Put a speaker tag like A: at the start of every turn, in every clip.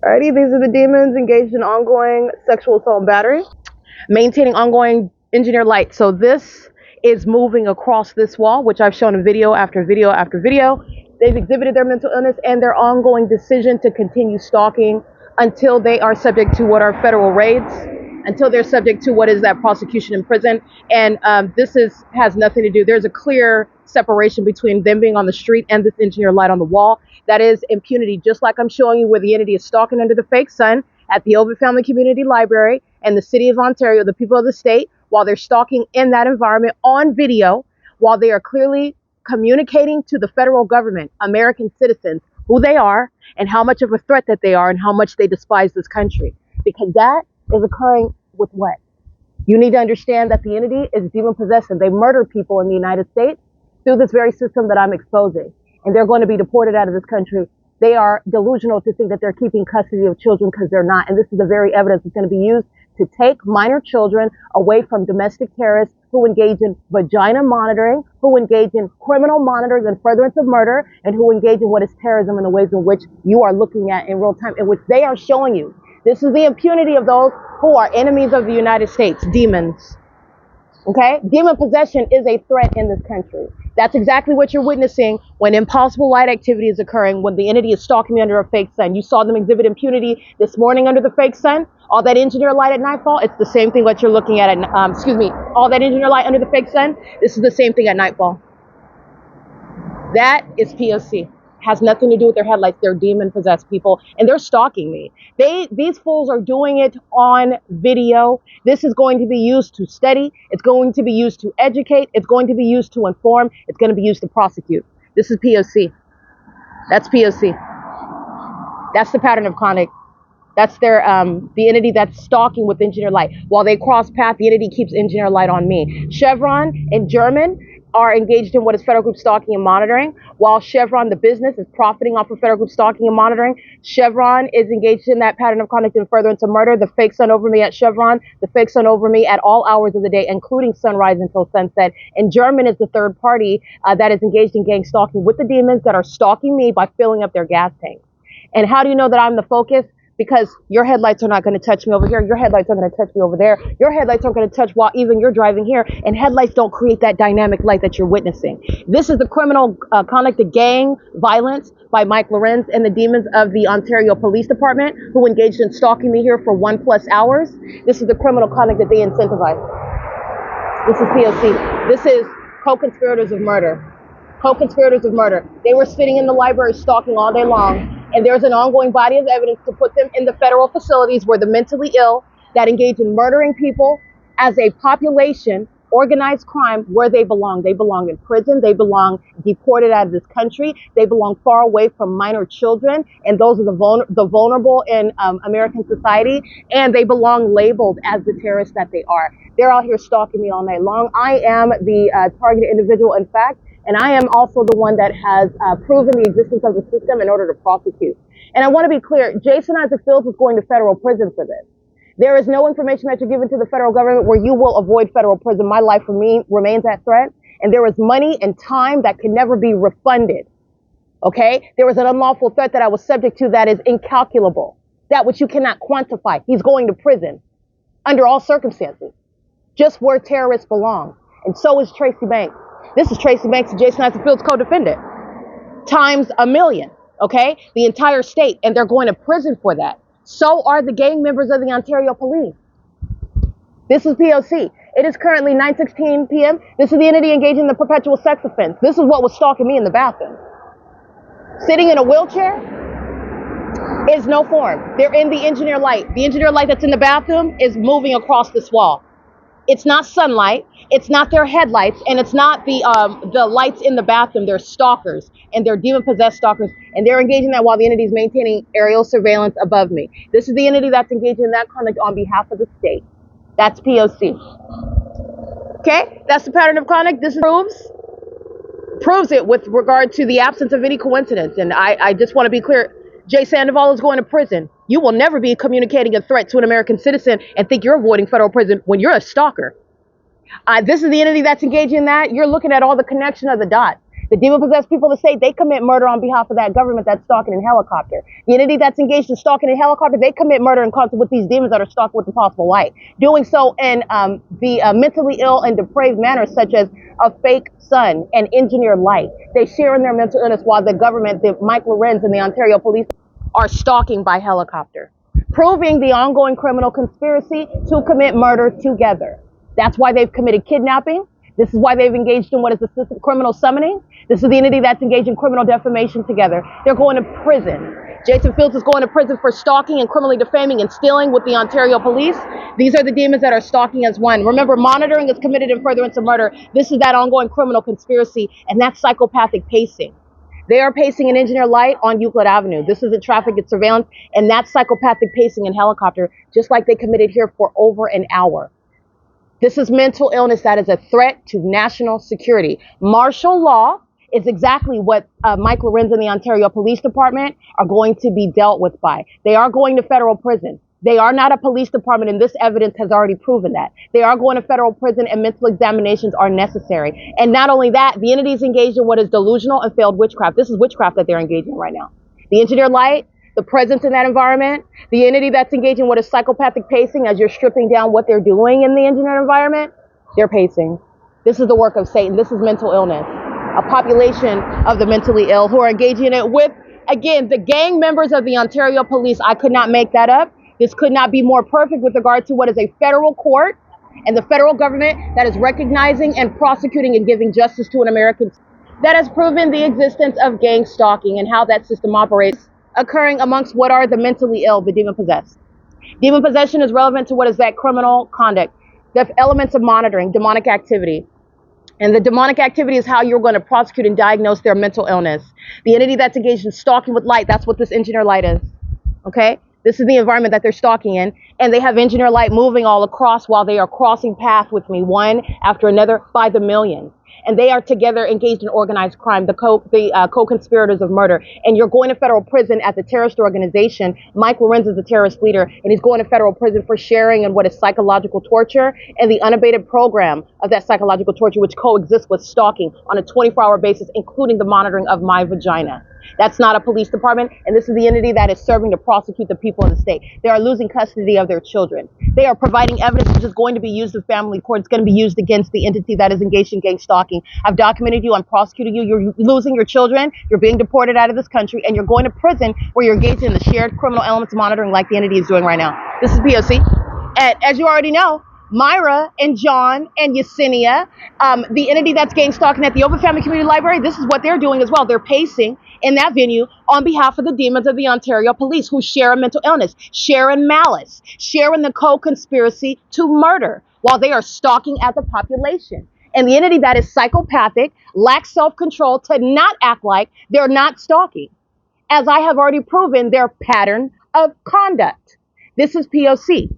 A: Alrighty, these are the demons engaged in ongoing sexual assault and battery, maintaining ongoing engineer light. So this is moving across this wall, which I've shown in video after video after video. They've exhibited their mental illness and their ongoing decision to continue stalking until they are subject to what are federal raids, until they're subject to what is that prosecution in prison. And this has nothing to do. There's a clear separation between them being on the street and this engineer light on the wall. That is impunity, just like I'm showing you where the entity is stalking under the fake sun at the Ovid Family Community Library and the city of Ontario, the people of the state, while they're stalking in that environment on video, while they are clearly communicating to the federal government, American citizens, who they are and how much of a threat that they are and how much they despise this country. Because that is occurring with what? You need to understand that the entity is demon possessed and they murder people in the United States through this very system that I'm exposing. And they're going to be deported out of this country. They are delusional to think that they're keeping custody of children because they're not. And this is the very evidence that's going to be used to take minor children away from domestic terrorists who engage in vagina monitoring, who engage in criminal monitoring and furtherance of murder, and who engage in what is terrorism in the ways in which you are looking at in real time, in which they are showing you. This is the impunity of those who are enemies of the United States, demons. Okay? Demon possession is a threat in this country. That's exactly what you're witnessing when impossible light activity is occurring, when the entity is stalking me under a fake sun. You saw them exhibit impunity this morning under the fake sun. All that engineer light at nightfall, it's the same thing what you're looking at all that engineer light under the fake sun, this is the same thing at nightfall. That is P.O.C. Has nothing to do with their headlights. They're demon-possessed people, and they're stalking me. These fools are doing it on video. This is going to be used to study. It's going to be used to educate. It's going to be used to inform. It's going to be used to prosecute. This is P.O.C. That's P.O.C. That's the pattern of conduct. That's their the entity that's stalking with engineer light. While they cross path, the entity keeps engineer light on me. Chevron in German are engaged in what is federal group stalking and monitoring. While Chevron, the business, is profiting off of federal group stalking and monitoring, Chevron is engaged in that pattern of conduct and furtherance of murder. The fake sun over me at Chevron, the fake sun over me at all hours of the day, including sunrise until sunset. And German is the third party that is engaged in gang stalking with the demons that are stalking me by filling up their gas tanks. And how do you know that I'm the focus? Because your headlights are not going to touch me over here. Your headlights are going to touch me over there. Your headlights aren't going to touch while even you're driving here. And headlights don't create that dynamic light that you're witnessing. This is the criminal conduct of gang violence by Mike LORENZ and the demons of the Ontario Police Department who engaged in stalking me here for 1+ hours. This is the criminal conduct that they incentivize. This is P.O.C. This is co-conspirators of murder. Co-conspirators of murder. They were sitting in the library stalking all day long. And there's an ongoing body of evidence to put them in the federal facilities where the mentally ill that engage in murdering people as a population, organized crime, where they belong. They belong in prison. They belong deported out of this country. They belong far away from minor children. And those are the vulnerable in American society. And they belong labeled as the terrorists that they are. They're out here stalking me all night long. I am the targeted individual, in fact. And I am also the one that has proven the existence of the system in order to prosecute. And I want to be clear, Jason Isaac Fields is going to federal prison for this. There is no information that you're given to the federal government where you will avoid federal prison. My life remains at threat. And there is money and time that can never be refunded. Okay? There was an unlawful threat that I was subject to that is incalculable. That which you cannot quantify. He's going to prison under all circumstances. Just where terrorists belong. And so is Tracy Banks. This is Tracy Banks and Jason Isaac Fields co-defendant. Times a million, okay? The entire state, and they're going to prison for that. So are the gang members of the Ontario Police. This is P.O.C. It is currently 9:16 p.m. This is the entity engaging in the perpetual sex offense. This is what was stalking me in the bathroom. Sitting in a wheelchair is no form. They're in the engineer light. The engineer light that's in the bathroom is moving across this wall. It's not sunlight, it's not their headlights, and it's not the lights in the bathroom. They're stalkers, and they're demon-possessed stalkers, and they're engaging that while the entity is maintaining aerial surveillance above me. This is the entity that's engaging in that conduct on behalf of the state. That's P.O.C. Okay, that's the pattern of conduct. This proves it with regard to the absence of any coincidence, and I just want to be clear. Jay Sandoval is going to prison. You will never be communicating a threat to an American citizen and think you're avoiding federal prison when you're a stalker. This is the entity that's engaging in that. You're looking at all the connection of the dots. The demon-possessed people of the state, they commit murder on behalf of that government that's stalking in helicopter. The entity that's engaged in stalking in helicopter, they commit murder in concert with these demons that are stalking with impossible light. Doing so in the mentally ill and depraved manners, such as a fake sun and engineered light. They share in their mental illness while the government, the Mike Lorenz and the Ontario police are stalking by helicopter, proving the ongoing criminal conspiracy to commit murder together. That's why they've committed kidnapping. This is why they've engaged in what is assisted criminal summoning. This is the entity that's engaged in criminal defamation together. They're going to prison. Jason Fields is going to prison for stalking and criminally defaming and stealing with the Ontario police. These are the demons that are stalking as one. Remember, monitoring is committed in furtherance of murder. This is that ongoing criminal conspiracy, and that's psychopathic pacing. They are pacing an engineer light on Euclid Avenue. This isn't traffic, it's surveillance, and that's psychopathic pacing in helicopter, just like they committed here for over an hour. This is mental illness that is a threat to national security. Martial law is exactly what Mike Lorenz and the Ontario Police Department are going to be dealt with by. They are going to federal prison. They are not a police department, and this evidence has already proven that. They are going to federal prison, and mental examinations are necessary. And not only that, the entities engaged in what is delusional and failed witchcraft. This is witchcraft that they're engaging in right now. The engineered light, the presence in that environment, the entity that's engaging what is psychopathic pacing as you're stripping down what they're doing in the engineered environment, they're pacing. This is the work of Satan. This is mental illness. A population of the mentally ill who are engaging in it with, again, the gang members of the Ontario police. I could not make that up. This could not be more perfect with regard to what is a federal court and the federal government that is recognizing and prosecuting and giving justice to an American that has proven the existence of gang stalking and how that system operates, occurring amongst what are the mentally ill, the demon-possessed. Demon possession is relevant to what is that criminal conduct, the elements of monitoring, demonic activity. And the demonic activity is how you're going to prosecute and diagnose their mental illness. The entity that's engaged in stalking with light, that's what this engineer light is. Okay? This is the environment that they're stalking in. And they have engineer light moving all across while they are crossing path with me, one after another, by the millions. And they are together engaged in organized crime, the co-conspirators of murder. And you're going to federal prison as a terrorist organization. Mike Lorenz is a terrorist leader, and he's going to federal prison for sharing in what is psychological torture and the unabated program of that psychological torture, which coexists with stalking on a 24-hour basis, including the monitoring of my vagina. That's not a police department, and this is the entity that is serving to prosecute the people of the state. They are losing custody of their children. They are providing evidence which is going to be used in family court. It's going to be used against the entity that is engaged in gang stalking. I've documented you. I'm prosecuting you. You're losing your children. You're being deported out of this country, and you're going to prison where you're engaged in the shared criminal elements of monitoring like the entity is doing right now. This is P.O.C. And as you already know, Myra and John and Yesenia, the entity that's gang stalking at the Open Family Community Library, this is what they're doing as well. They're pacing in that venue on behalf of the demons of the Ontario police who share a mental illness, share in malice, share in the co-conspiracy to murder while they are stalking at the population. And the entity that is psychopathic, lacks self-control to not act like they're not stalking, as I have already proven their pattern of conduct. This is P.O.C.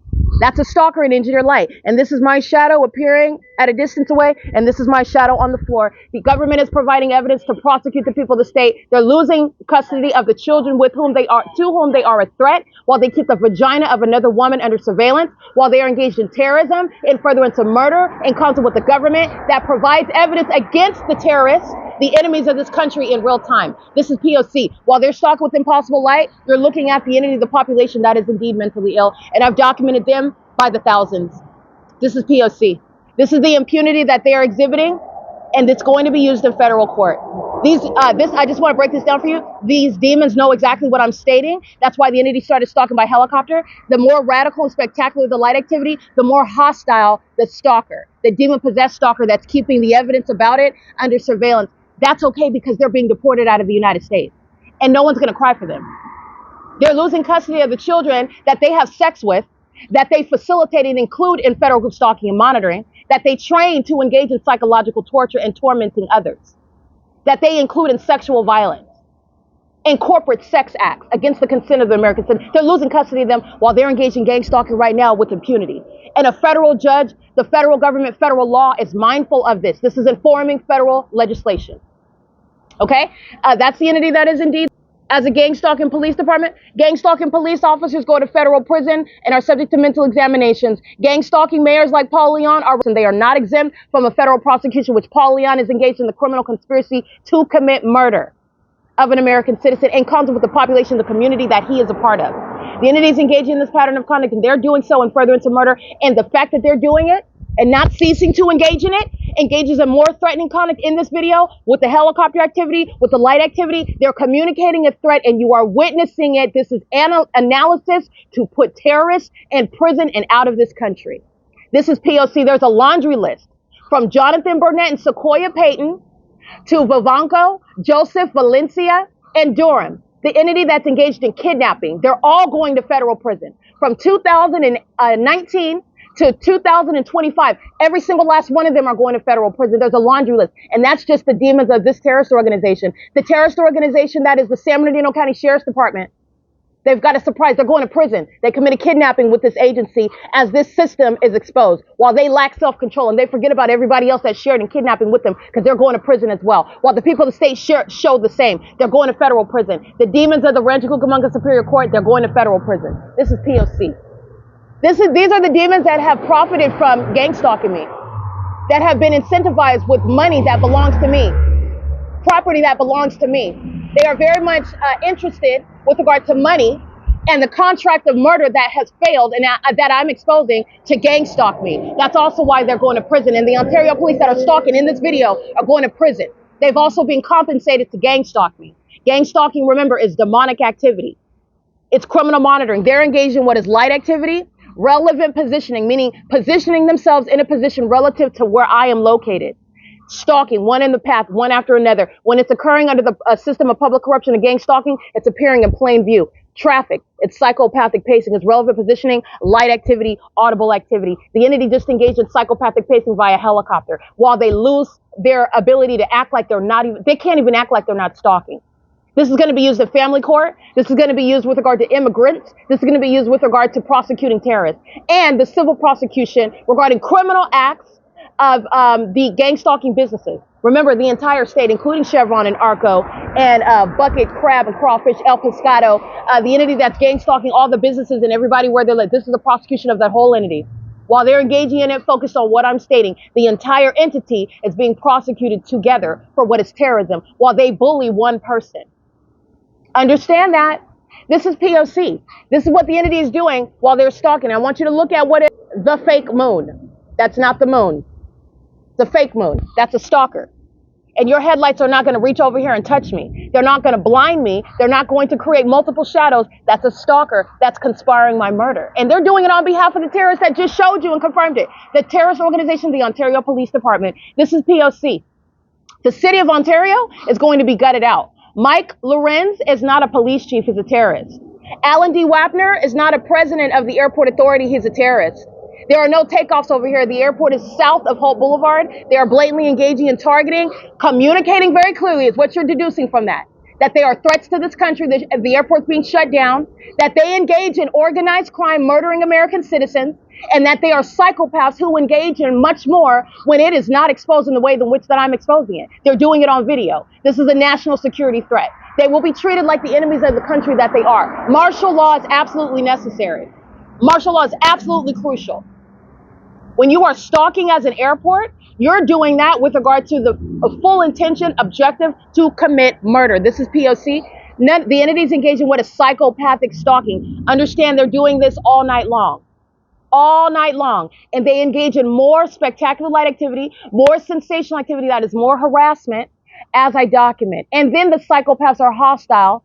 A: That's a stalker in engineer light. And this is my shadow appearing at a distance away. And this is my shadow on the floor. The government is providing evidence to prosecute the people of the state. They're losing custody of the children to whom they are a threat, while they keep the vagina of another woman under surveillance, while they are engaged in terrorism, in furtherance of murder, in concert with the government that provides evidence against the terrorists, the enemies of this country in real time. This is P.O.C. While they're stalked with impossible light, you're looking at the entity of the population that is indeed mentally ill. And I've documented them by the thousands. This is P.O.C. This is the impunity that they are exhibiting, and it's going to be used in federal court. I just want to break this down for you. These demons know exactly what I'm stating. That's why the entity started stalking by helicopter. The more radical and spectacular the light activity, the more hostile the stalker, the demon-possessed stalker that's keeping the evidence about it under surveillance. That's okay because they're being deported out of the United States, and no one's going to cry for them. They're losing custody of the children that they have sex with, that they facilitate and include in federal group stalking and monitoring, that they train to engage in psychological torture and tormenting others, that they include in sexual violence and corporate sex acts against the consent of the American citizen. They're losing custody of them while they're engaged in gang stalking right now with impunity. And a federal judge, the federal government, federal law is mindful of this. This is informing federal legislation. Okay? That's the entity that is indeed. As a gang stalking police department, gang stalking police officers go to federal prison and are subject to mental examinations. Gang stalking mayors like Paul Leon and they are not exempt from a federal prosecution, which Paul Leon is engaged in the criminal conspiracy to commit murder of an American citizen in concert with the population, the community that he is a part of. The entities engaging in this pattern of conduct, and they're doing so in furtherance of murder, and the fact that they're doing it and not ceasing to engage in it engages in more threatening conduct in this video with the helicopter activity, with the light activity. They're communicating a threat and you are witnessing it. This is analysis to put terrorists in prison and out of this country. This is POC. There's a laundry list from Jonathan Burnett and Sequoia Payton to Vivanco, Joseph Valencia, and Durham, the entity that's engaged in kidnapping. They're all going to federal prison. From 2019 to 2025, every single last one of them are going to federal prison. There's a laundry list. And that's just the demons of this terrorist organization. The terrorist organization that is the San Bernardino County Sheriff's Department. They've got a surprise. They're going to prison. They committed kidnapping with this agency as this system is exposed, while they lack self-control and they forget about everybody else that shared in kidnapping with them because they're going to prison as well. While the people of the state show the same. They're going to federal prison. The demons of the Rancho Cucamonga Superior Court, they're going to federal prison. This is POC. These are the demons that have profited from gang stalking me, that have been incentivized with money that belongs to me, property that belongs to me. They are very much interested with regard to money and the contract of murder that has failed and that I'm exposing to gang stalk me. That's also why they're going to prison. And the Ontario police that are stalking in this video are going to prison. They've also been compensated to gang stalk me. Gang stalking, remember, is demonic activity. It's criminal monitoring. They're engaged in what is light activity, relevant positioning, meaning positioning themselves in a position relative to where I am located. Stalking, one in the path, one after another. When it's occurring under the system of public corruption and gang stalking, it's appearing in plain view. Traffic, it's psychopathic pacing, it's relevant positioning, light activity, audible activity. The entity just engaged in psychopathic pacing via helicopter, while they lose their ability to act like they can't even act like they're not stalking. This is going to be used in family court. This is going to be used with regard to immigrants. This is going to be used with regard to prosecuting terrorists. And the civil prosecution regarding criminal acts of the gang stalking businesses. Remember, the entire state, including Chevron and Arco and Bucket, Crab, and Crawfish, El Pescado, the entity that's gang stalking all the businesses and everybody where they're living. This is the prosecution of that whole entity. While they're engaging in it, focused on what I'm stating, the entire entity is being prosecuted together for what is terrorism, while they bully one person. Understand that. This is POC. This is what the entity is doing while they're stalking. I want you to look at what is the fake moon. That's not the moon. The fake moon. That's a stalker. And your headlights are not going to reach over here and touch me. They're not going to blind me. They're not going to create multiple shadows. That's a stalker that's conspiring my murder. And they're doing it on behalf of the terrorists that just showed you and confirmed it. The terrorist organization, the Ontario Police Department. This is POC. The city of Ontario is going to be gutted out. Mike LORENZ is not a police chief, he's a terrorist. Alan D. Wapner is not a president of the airport authority, he's a terrorist. There are no takeoffs over here. The airport is south of Holt Boulevard. They are blatantly engaging in targeting, communicating very clearly is what you're deducing from that. That they are threats to this country, the airport's being shut down, that they engage in organized crime, murdering American citizens, and that they are psychopaths who engage in much more when it is not exposed in the way in which that I'm exposing it. They're doing it on video. This is a national security threat. They will be treated like the enemies of the country that they are. Martial law is absolutely necessary. Martial law is absolutely crucial. When you are stalking as an airport, you're doing that with regard to the full intention, objective to commit murder. This is POC. The entities engaged in what is psychopathic stalking. Understand they're doing this all night long. All night long. And they engage in more spectacular light activity, more sensational activity that is more harassment as I document. And then the psychopaths are hostile.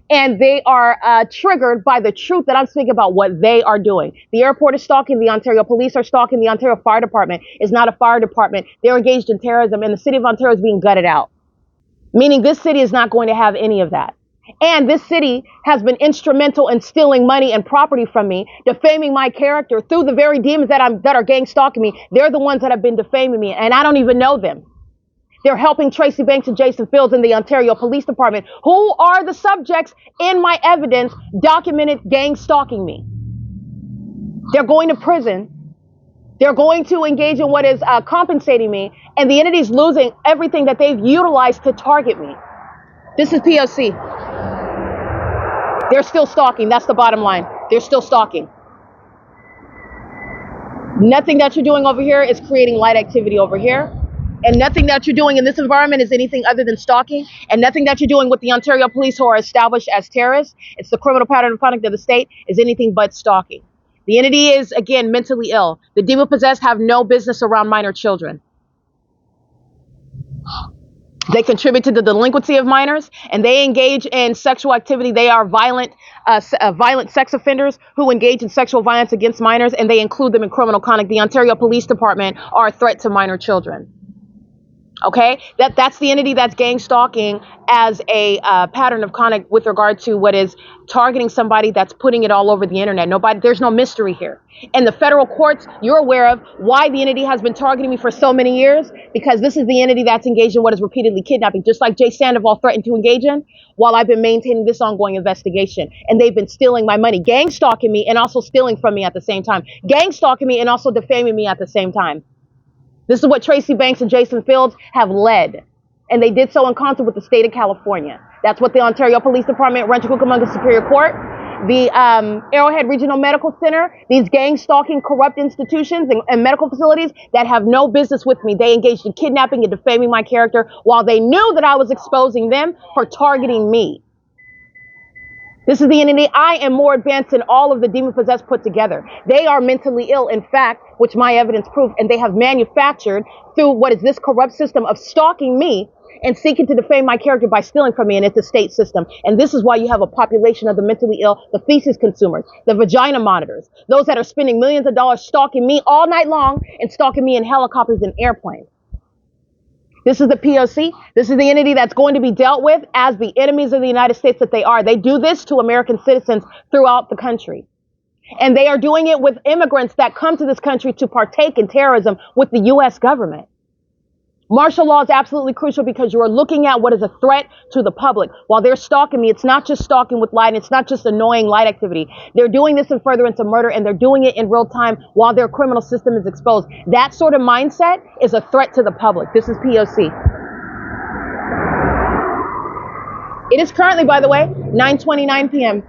A: And they are triggered by the truth that I'm speaking about what they are doing. The airport is stalking. The Ontario police are stalking. The Ontario Fire Department is not a fire department. They're engaged in terrorism, and the city of Ontario is being gutted out. Meaning this city is not going to have any of that. And this city has been instrumental in stealing money and property from me, defaming my character through the very demons that are gang stalking me. They're the ones that have been defaming me, and I don't even know them. They're helping Tracy Banks and Jason Fields in the Ontario Police Department, who are the subjects in my evidence documented gang stalking me. They're going to prison. They're going to engage in what is compensating me, and the entity's losing everything that they've utilized to target me. This is POC. They're still stalking. That's the bottom line. They're still stalking. Nothing that you're doing over here is creating light activity over here. And nothing that you're doing in this environment is anything other than stalking. And nothing that you're doing with the Ontario police, who are established as terrorists, it's the criminal pattern of conduct of the state, is anything but stalking. The entity is, again, mentally ill. The demon-possessed have no business around minor children. They contribute to the delinquency of minors, and they engage in sexual activity. They are violent sex offenders who engage in sexual violence against minors, and they include them in criminal conduct. The Ontario Police Department are a threat to minor children. Okay, that's the entity that's gang stalking as a pattern of conduct with regard to what is targeting somebody that's putting it all over the internet. There's no mystery here. In the federal courts, you're aware of why the entity has been targeting me for so many years, because this is the entity that's engaged in what is repeatedly kidnapping, just like Jay Sandoval threatened to engage in, while I've been maintaining this ongoing investigation. And they've been stealing my money, gang stalking me, and also stealing from me at the same time. Gang stalking me and also defaming me at the same time. This is what Tracy Banks and Jason Fields have led. And they did so in concert with the state of California. That's what the Ontario Police Department, Rancho Cucamonga Superior Court, the Arrowhead Regional Medical Center, these gang stalking corrupt institutions and medical facilities that have no business with me. They engaged in kidnapping and defaming my character while they knew that I was exposing them for targeting me. This is the entity. I am more advanced than all of the demon-possessed put together. They are mentally ill, in fact, which my evidence proved, and they have manufactured through what is this corrupt system of stalking me and seeking to defame my character by stealing from me, and it's a state system. And this is why you have a population of the mentally ill, the feces consumers, the vagina monitors, those that are spending millions of dollars stalking me all night long and stalking me in helicopters and airplanes. This is the P.O.C. This is the entity that's going to be dealt with as the enemies of the United States that they are. They do this to American citizens throughout the country. And they are doing it with immigrants that come to this country to partake in terrorism with the U.S. government. Martial law is absolutely crucial because you are looking at what is a threat to the public. While they're stalking me, it's not just stalking with light. It's not just annoying light activity. They're doing this in furtherance of murder, and they're doing it in real time while their criminal system is exposed. That sort of mindset is a threat to the public. This is P.O.C. It is currently, by the way, 9:29 p.m.